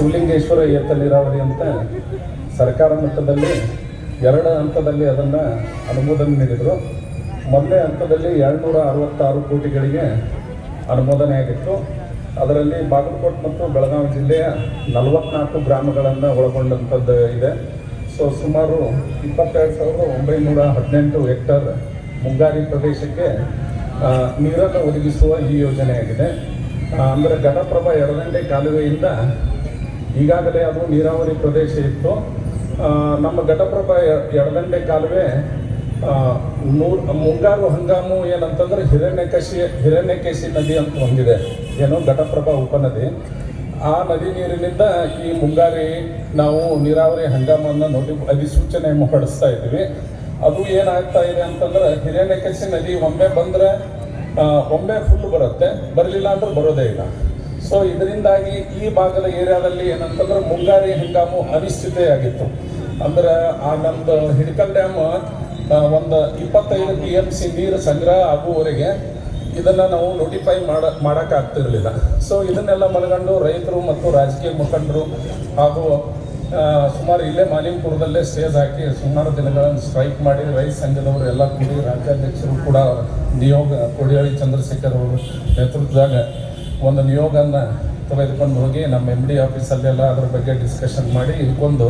ಶಿವಲಿಂಗೇಶ್ವರ ಏತ ನೀರಾವರಿ ಅಂತ ಸರ್ಕಾರ ಮಟ್ಟದಲ್ಲಿ 2 ಹಂತದಲ್ಲಿ ಅದನ್ನು ಅನುಮೋದನೆ ನೀಡಿದರು. ಮೊದಲನೇ ಹಂತದಲ್ಲಿ 266 ಕೋಟಿಗಳಿಗೆ ಅನುಮೋದನೆ ಆಗಿತ್ತು. ಅದರಲ್ಲಿ ಬಾಗಲಕೋಟೆ ಮತ್ತು ಬೆಳಗಾವಿ ಜಿಲ್ಲೆಯ 44 ಗ್ರಾಮಗಳನ್ನು ಒಳಗೊಂಡಂಥದ್ದು ಇದೆ. ಸೊ ಸುಮಾರು 22,918 ಹೆಕ್ಟರ್ ಮುಂಗಾರಿ ಪ್ರದೇಶಕ್ಕೆ ನೀರನ್ನು ಒದಗಿಸುವ ಈ ಯೋಜನೆಯಾಗಿದೆ. ಅಂದರೆ ಘಟಪ್ರಭಾ ಎಡದಂಡೆ ಕಾಲುವೆಯಿಂದ ಈಗಾಗಲೇ ಅದು ನೀರಾವರಿ ಪ್ರದೇಶ ಇತ್ತು. ನಮ್ಮ ಘಟಪ್ರಭಾ ಎಡದಂಡೆ ಕಾಲುವೆ ಮುಂಗಾರು ಹಂಗಾಮು ಏನಂತಂದ್ರೆ ಹಿರಣ್ಯಕೇಶಿ ನದಿ ಅಂತ ಹೊಂದಿದೆ, ಏನು ಘಟಪ್ರಭಾ ಉಪನದಿ. ಆ ನದಿ ನೀರಿನಿಂದ ಈ ಮುಂಗಾರಿ ನಾವು ನೀರಾವರಿ ಹಂಗಾಮನ್ನು ಅಧಿಸೂಚನೆ ಹೊರಡಿಸ್ತಾ ಇದ್ದೀವಿ. ಅದು ಏನಾಗ್ತಾ ಇದೆ ಅಂತಂದ್ರೆ ಹಿರಣ್ಯಕೇಶಿ ನದಿ ಒಮ್ಮೆ ಬಂದರೆ ಒಮ್ಮೆ ಫುಲ್ ಬರುತ್ತೆ, ಬರಲಿಲ್ಲ ಅಂದ್ರೆ ಬರೋದೇ ಇಲ್ಲ. ಸೊ ಇದರಿಂದಾಗಿ ಈ ಭಾಗದ ಏರಿಯಾದಲ್ಲಿ ಏನಂತಂದ್ರೆ ಮುಂಗಾರಿ ಹಂಗಾಮು ಅನಿಶ್ಚಿತೆಯಾಗಿತ್ತು. ಅಂದ್ರೆ ಆ ನಮ್ದು ಹಿಡಕಲ್ ಡ್ಯಾಮ್ ಒಂದು 25 TMC ನೀರು ಸಂಗ್ರಹ ಆಗುವವರೆಗೆ ಇದನ್ನು ನಾವು ನೋಟಿಫೈ ಮಾಡೋಕ್ಕಾಗ್ತಿರಲಿಲ್ಲ. ಸೊ ಇದನ್ನೆಲ್ಲ ಮನಗಂಡು ರೈತರು ಮತ್ತು ರಾಜಕೀಯ ಮುಖಂಡರು ಹಾಗೂ ಸುಮಾರು ಇಲ್ಲೇ ಮಾಲಿಂಗಪುರದಲ್ಲೇ ಸ್ಟೇಜ್ ಹಾಕಿ ಸುಮಾರು ದಿನಗಳನ್ನು ಸ್ಟ್ರೈಕ್ ಮಾಡಿ ರೈತ ಸಂಘದವರು ಎಲ್ಲ ಕೂಡಿ ರಾಜ್ಯಾಧ್ಯಕ್ಷರು ಕೂಡ ನಿಯೋಗ ಕೊಡಿಯಾಳಿ ಚಂದ್ರಶೇಖರ್ ಅವರು ನೇತೃತ್ವದಾಗ ಒಂದು ನಿಯೋಗನ ತೆಗೆದುಕೊಂಡು ಹೋಗಿ ನಮ್ಮ MD ಆಫೀಸಲ್ಲೆಲ್ಲ ಅದ್ರ ಬಗ್ಗೆ ಡಿಸ್ಕಷನ್ ಮಾಡಿ ಇದಕ್ಕೊಂದು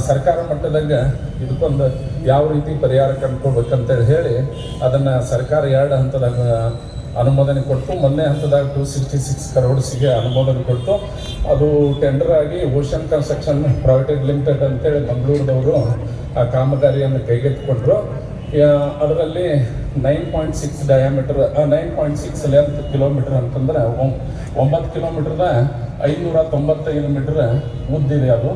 ಸರ್ಕಾರ ಮಟ್ಟದಾಗ ಇದಕ್ಕೊಂದು ಯಾವ ರೀತಿ ಪರಿಹಾರ ಕಂಡುಕೊಳ್ಬೇಕಂತೇಳಿ ಹೇಳಿ ಅದನ್ನು ಸರ್ಕಾರ 2 ಹಂತದಾಗ ಅನುಮೋದನೆ ಕೊಟ್ಟು ಮೊದಲನೇ ಹಂತದಾಗ 266 crores ಅನುಮೋದನೆ ಕೊಟ್ಟು ಅದು ಟೆಂಡರ್ ಆಗಿ ಓಷನ್ ಕನ್ಸ್ಟ್ರಕ್ಷನ್ ಪ್ರೈವೇಟ್ ಲಿಮಿಟೆಡ್ ಅಂತೇಳಿ ಮಂಗಳೂರದವರು ಆ ಕಾಮಗಾರಿಯನ್ನು ಕೈಗೆತ್ತಿಕೊಂಡ್ರು. ಅದರಲ್ಲಿ 9.6 ಡಯಾಮೀಟರ್ 9.6 ಲೆಂತ್ ಕಿಲೋಮೀಟರ್ ಅಂತಂದ್ರೆ 9 ಕಿಲೋಮೀಟರ್ದ 595 ಮೀಟರ್ ಉದ್ದಿದೆ ಅದು.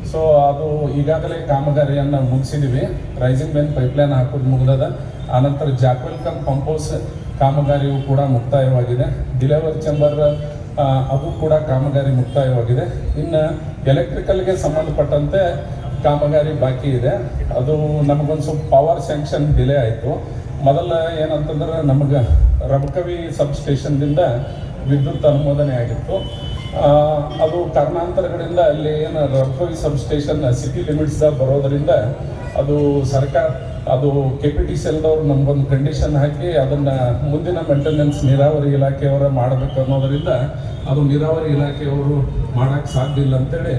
ಸೊ ಅದು ಈಗಾಗಲೇ ಕಾಮಗಾರಿಯನ್ನು ಮುಗಿಸಿದ್ದೀವಿ. ರೈಸಿಂಗ್ ಮೇನ್ ಪೈಪ್ಲೈನ್ ಹಾಕೋದು ಮುಗಿದದ. ಆನಂತರ ಜಾಕ್ವೆಲ್ಕಮ್ ಪಂಪ್ ಹೌಸ್ ಕಾಮಗಾರಿಯು ಕೂಡ ಮುಕ್ತಾಯವಾಗಿದೆ. ಡಿಲೆವರಿ ಚೇಂಬರ್ ಅದು ಕೂಡ ಕಾಮಗಾರಿ ಮುಕ್ತಾಯವಾಗಿದೆ. ಇನ್ನು ಎಲೆಕ್ಟ್ರಿಕಲ್ಗೆ ಸಂಬಂಧಪಟ್ಟಂತೆ ಕಾಮಗಾರಿ ಬಾಕಿ ಇದೆ. ಅದು ನಮಗೊಂದು ಸ್ವಲ್ಪ ಪವರ್ ಸ್ಯಾಂಕ್ಷನ್ ಡಿಲೇ ಆಯಿತು. ಮೊದಲ ಏನಂತಂದ್ರೆ ನಮಗೆ ರಬಕವಿ ಸಬ್ಸ್ಟೇಷನ್ದಿಂದ ವಿದ್ಯುತ್ ಅನುಮೋದನೆ ಆಗಿತ್ತು. ಅದು ಕಾರಣಾಂತರಗಳಿಂದ ಅಲ್ಲಿ ಏನು ರಬಕವಿ ಸಬ್ಸ್ಟೇಷನ್ ಸಿಟಿ ಲಿಮಿಟ್ಸ್ದಾಗ ಬರೋದರಿಂದ ಅದು ಸರ್ಕಾರ ಅದು KPTCLದವ್ರು ನಮಗೊಂದು ಕಂಡೀಷನ್ ಹಾಕಿ ಅದನ್ನು ಮುಂದಿನ ಮೇಂಟೆನೆನ್ಸ್ ನೀರಾವರಿ ಇಲಾಖೆಯವರ ಮಾಡಬೇಕು ಅನ್ನೋದರಿಂದ ಅದು ನೀರಾವರಿ ಇಲಾಖೆಯವರು ಮಾಡೋಕ್ಕೆ ಸಾಧ್ಯ ಇಲ್ಲ ಅಂತೇಳಿ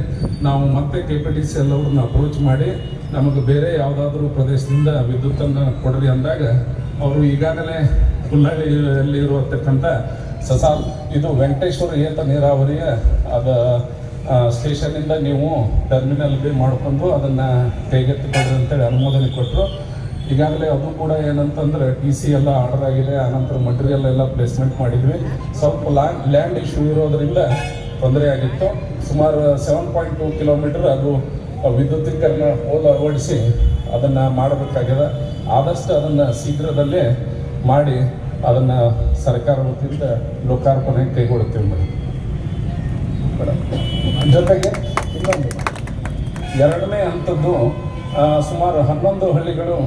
ನಾವು ಮತ್ತೆ KPTCL ಅವ್ರನ್ನ ಅಪ್ರೋಚ್ ಮಾಡಿ ನಮಗೆ ಬೇರೆ ಯಾವುದಾದ್ರೂ ಪ್ರದೇಶದಿಂದ ವಿದ್ಯುತ್ತನ್ನು ಕೊಡ್ರಿ ಅಂದಾಗ ಅವರು ಈಗಾಗಲೇ ಹುಲ್ಲಹಳ್ಳಿಯಲ್ಲಿ ಇರತಕ್ಕಂಥ ಇದು ವೆಂಕಟೇಶ್ವರ ಏತ ನೀರಾವರಿಯ ಅದು ಸ್ಟೇಷನ್ನಿಂದ ನೀವು ಟರ್ಮಿನಲ್ ಬಿ ಮಾಡ್ಕೊಂಡು ಅದನ್ನು ಕೈಗೆತ್ತಿಕೊಡ್ರಿ ಅಂತೇಳಿ ಅನುಮೋದನೆ ಕೊಟ್ಟರು. ಈಗಾಗಲೇ ಅದು ಕೂಡ ಏನಂತಂದ್ರೆ TC ಎಲ್ಲ ಆರ್ಡರ್ ಆಗಿದೆ. ಆನಂತರ ಮಟೀರಿಯಲ್ ಎಲ್ಲ ಪ್ಲೇಸ್ಮೆಂಟ್ ಮಾಡಿದ್ವಿ. ಸ್ವಲ್ಪ ಲ್ಯಾಂಡ್ ಇಶ್ಯೂ ಇರೋದರಿಂದ ತೊಂದರೆ ಆಗಿತ್ತು. ಸುಮಾರು 7.2 ಕಿಲೋಮೀಟರ್ ಅದು ವಿದ್ಯುತೀಕರಣ ಪೋಲ್ ಅಳವಡಿಸಿ ಅದನ್ನು ಮಾಡಬೇಕಾಗಿದೆ. ಆದಷ್ಟು ಅದನ್ನು ಶೀಘ್ರದಲ್ಲೇ ಮಾಡಿ ಅದನ್ನು ಸರ್ಕಾರ ವತಿಯಿಂದ ಲೋಕಾರ್ಪಣೆ ಕೈಗೊಳ್ಳುತ್ತೀವಿ ಮೇಡಮ್. ಜೊತೆಗೆ ಇನ್ನೊಂದು 2ನೇ ಹಂತದ್ದು ಸುಮಾರು 11 ಹಳ್ಳಿಗಳು